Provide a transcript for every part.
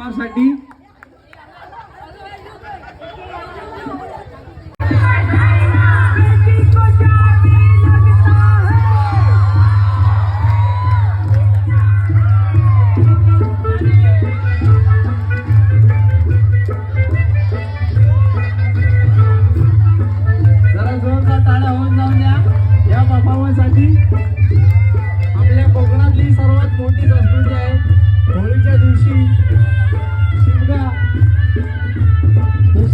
पवार साठी आपल्या कोकणातली सर्वात मोठी संस्कृती आहे. होळीच्या दिवशी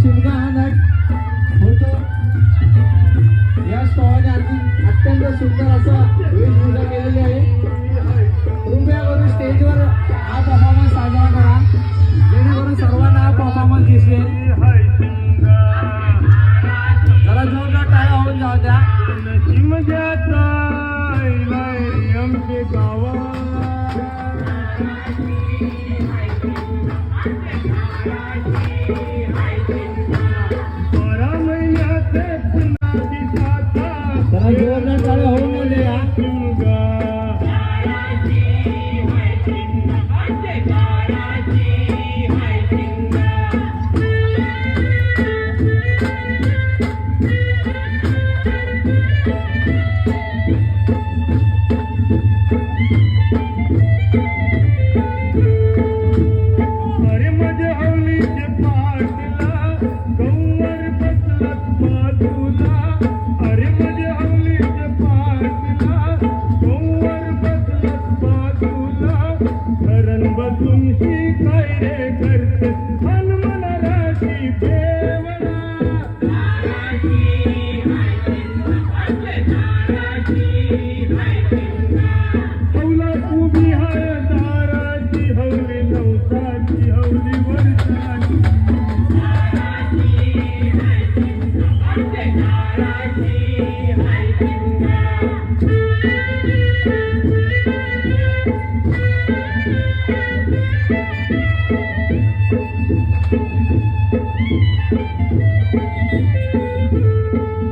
शिमगा हा नाच होतो. या स्टॉलने अत्यंत सुंदर असा वेशभूषा केलेली आहे. कृपया करून स्टेजवर हा परफॉर्मन्स साजरा करा जेणेकरून सर्वांना हा परफॉर्मन्स दिसेल. जरा जोरदार टाळ्या होऊन जाऊ द्या.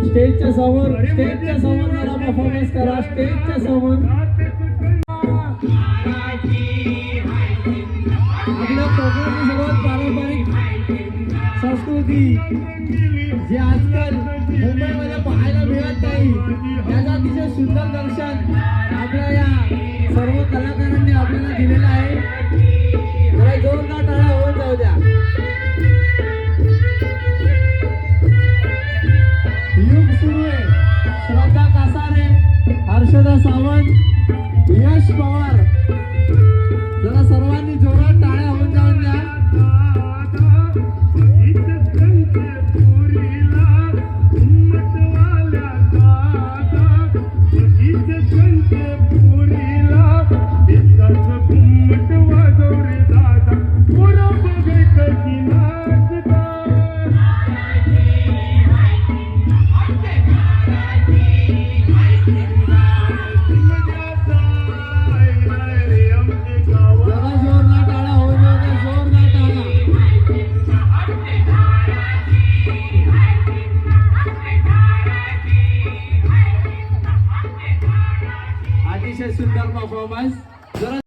स्टेजच्या समोर जरा परफॉर्मन्स करा. स्टेजच्या समोर आपल्या कोकणाची सर्वात पारंपरिक संस्कृती जी आजकाल मुंबईमध्ये पाहायला मिळत नाही त्याचं अतिशय सुंदर दर्शन आपल्या या सर्व कलाकारांनी आपल्याला दिलेलं आहे. जरा जोरदार टाळ्या होऊन जाऊ द्या. युग सुरू आहे. श्रद्धा कासारे, हर्षदा सावंत, यश पवार, जरा सर्वांनी जोरात टाळ्या होऊन जाऊन द्या. अतिशय सुंदर परफॉर्मन्स.